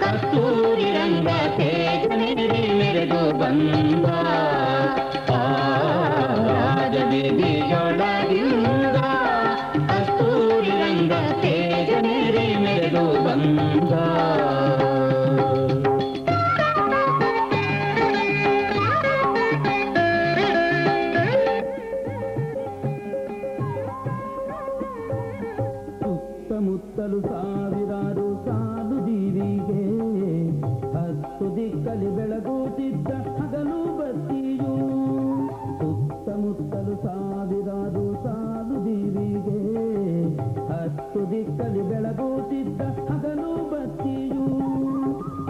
ಕಸ್ತೂರಿ ರಂಗ ತೇಜನೇರಿ ಮೆರೆದು ಬಂದ ರಾಜಬೀದಿಯೊಳಗಿಂದ ಕಸ್ತೂರಿ ರಂಗ ತೇಜನೇರಿ ಮೆರೆದು ಬಂದ ಸುತ್ತಮುತ್ತಲು ಸಾವಿರಾರು ಸಾಲು ದೀವಿಗೆ ಹತ್ತು ದಿಕ್ಕಲಿ ಬೆಳಗುತ್ತಿದ್ದ ಹಗಲು ಬತ್ತಿಯು ಸುತ್ತಮುತ್ತಲು ಸಾವಿರಾರು ಸಾಲು ದೀವಿಗೆ ಹತ್ತು ದಿಕ್ಕಲಿ ಬೆಳಗುತ್ತಿದ್ದ ಹಗಲು ಬತ್ತಿಯು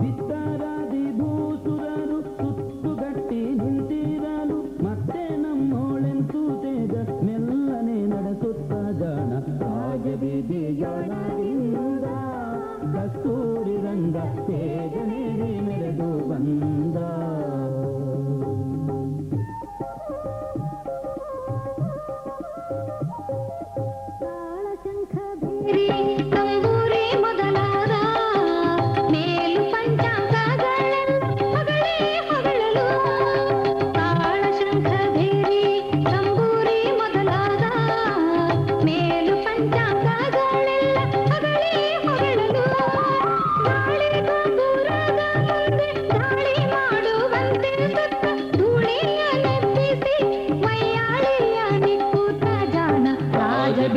ಬಿತ್ತರಾದಿ ಭೂಸುರರು ಸುತ್ತುಗಟ್ಟಿ ನಿಂತಿರಲು ಮತ್ತೆ ನಮ್ಮೋಳೆಂತು ತೇಜ ಮೆಲ್ಲನೆ ನಡೆಸುತ್ತ ಜಾಣ ರಾಜಬೀದಿಯೊಳಗಿಂದ ಕಸ್ತೂರಿ ರಂಗ ತೇಜನೇರಿ ಮೆರೆದು ಬಂದ ತಾಳಶಂಖ ಭೇರಿ ತಂಬೂರಿ ಮೊದಲಾದ ಮೇಲು ಪಂಚಾಂಗಗಳೆಲ್ಲ ಹೊಗಳೇ ಹೊಗಳಲು ತಾಳಶಂಖ ಭೇರಿ ತಂಬೂರಿ ಮೊದಲಾದ ಮೇಲು ಪಂಚಾಂಗಗಳೆಲ್ಲ ಹೊಗಳೇ ಹೊಗಳಲು ಗಾಳಿ ಗೋಪುರದ ಮುಂದೆ ದಾಳಿ ಮಾಡುವಂತೆ ಸುತ್ತ ಧೂಳಿಯ ನೆಪ್ಪಿಸಿ ಮೈಯಾಳಿಯ ನಿಕ್ಕೂತ ಜಾಣ ರಾಜಬೀದಿಯೊಳಗಿಂದ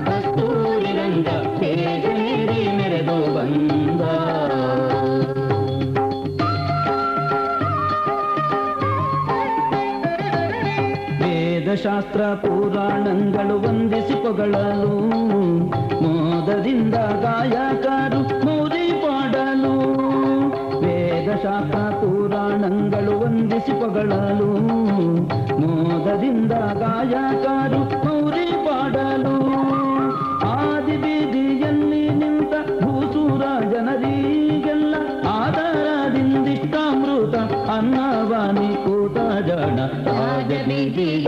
ಕಸ್ತೂರಿ ರಂಗ ತೇಜನೇರಿ ಮೆರೆದು ಬಂದ ವೇದಶಾಸ್ತ್ರ ಪುರಾಣಗಳು ವಂದಿಸಿ ಪೊಗಳಲು ಮೋದದಿಂದ ಗಾಯಕರು ಮೌರಿ ಪಾಡಲು ವೇದಶಾಸ್ತ್ರ ಪುರಾಣಗಳು ವಂದಿಸಿ ಪೊಗಳಲು ಮೋದದಿಂದ ಗಾಯಕರು ಮೌರಿ ಪಾಡಲು ಆದಿ ಬೀದಿಯಲ್ಲಿ ನಿಂತ ಭೂಸೂರ ಜನರಿಗೆಲ್ಲ ಆದರದಿಂದಿಷ್ಟಾಮೃತ ಅನ್ನವಾನಿ ಕೂತ ಜನ ರಾಜಬೀದಿಯೊಳಗಿಂದ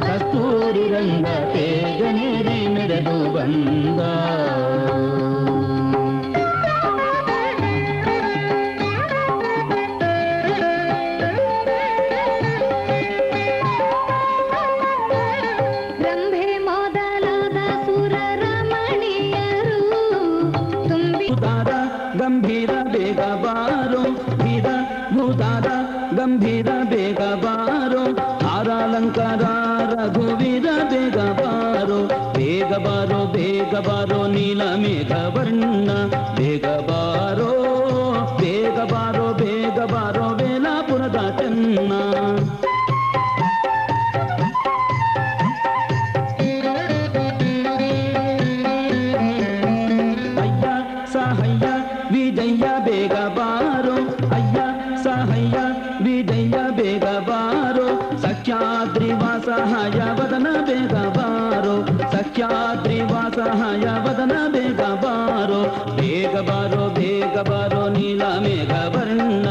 ಕಸ್ತೂರಿ ರಂಗ ತೇಜನೇರಿ ಮೆರೆದು ಬಂದ ರಂಭೆ ಮೊದಲಾದ ಸುರರ ಮಣಿಯರು ತುಂಬಿ ಭೂತಾರ ಗಂಭೀರ ಬೇಗ ಬಾರೋ ಧೀರ ಭೂತಾರ ಗಂಭೀರ ಬೇಗ ಬಾರೋ ಹಾರಾಲಂಕಾರ ರಘುವೀರ ಬೇಗ ಬಾರೋ ಬೇಗ ಬಾರೋ ಬೇಗ ಬಾರೋ ನೀಲ ಮೇಘ ವರ್ಣ ಬೇಗ ಬಾರೋ ಬೇಗ ಬಾರೋ ಬೇಗ ಬಾರೋ ವೇಲಾಪುರದ ಚೆನ್ನ ಅಯ್ಯ ಸಹಯ್ಯ ವಿಜಯ ಬೇಗ ಬಾರೋ ಅಯ್ಯ ಸಹಯ್ಯ ವಿಜಯ ಬೇಗ ಬಾರೋ ಸಖ್ಯಾದ್ರಿವಾಸಹಾಯ ವದನ ಬೇಗ ಬಾರೋ ಸಖ್ಯಾದ್ರಿವಾಸಹಾಯ ವದನ ಬೇಗ ಬಾರೋ ಬೇಗ ಬಾರೋ ಬೇಗ ಬಾರೋ ನೀಲ ಮೇಘ ವರ್ಣ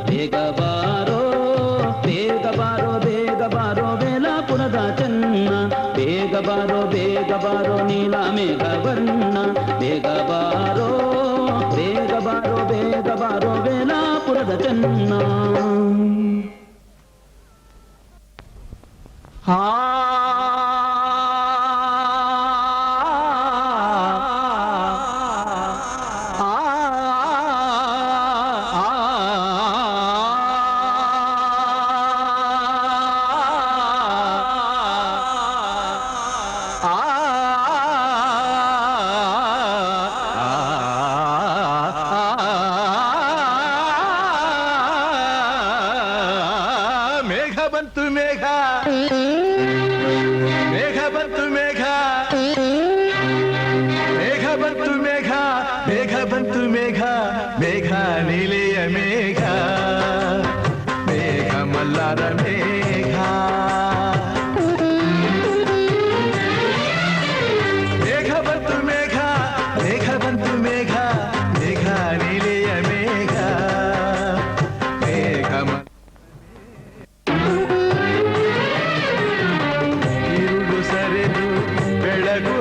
ಬೇಗ ಬಾರೋ ಬೇಗ ಬಾರೋ ಬೇಗ ಬಾರೋ ವೇಲಾಪುರದ ಚೆನ್ನ ಬೇಗ ಬಾರೋ ನೀಲ ಮೇಘ ವರ್ಣ ಬೇಗ ಬಾರೋ ವೇಲಾಪುರದ ಚೆನ್ನ ಮೇಘ ಬಂತು ಮೇಘ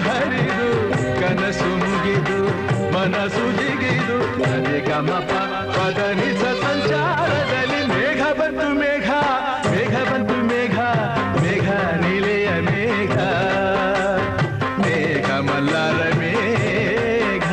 ಹರಿದು ಕನಸು ಮುಗಿದು ಮನಸ್ಸು ಜಿಗಿದು ಅದೇ ಗಮಪ ಪದನಿಸ ಸಂಚಾರದಲ್ಲಿ ಮೇಘ ಬಂತು ಮೇಘ ಮೇಘ ಬಂತು ಮೇಘ ಮೇಘ ನೀಲೆಯ ಮೇಘ ಮೇಘ ಮಲ್ಲರ ಮೇಘ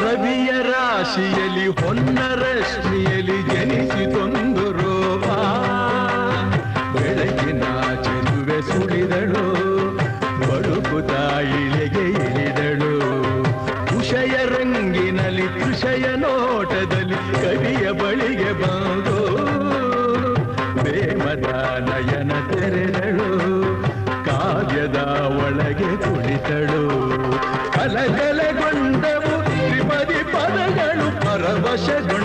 ರವಿಯ ರಾಶಿಯಲ್ಲಿ ಹೊನ್ನ ರಶ್ಮಿಯಲ್ಲಿ ಜನಿಸಿತೊಂದು ರೋಮ ಬೆಳಗಿನ ಚೆಲುವೆ ಸುಳಿದಳು ಬಳುಕುತ ಇಳೆಗೆ ಇಳಿದಳು ಉಷಯ ರಂಗಿನಲ್ಲಿ ಕೃಷಯ ನೋಟದಲ್ಲಿ ಕವಿಯ ಬಳಿಗೆ ಬಂದು ಪ್ರೇಮದ ನಯನ ತೆರೆದಳು ಕಾವ್ಯದ ಒಳಗೆ ಕುಳಿತಳು ಕಲಕಲಗೊಂಡವು ತ್ರಿಪದಿ ಪದಗಳು ಪರವಶಗೊಂಡ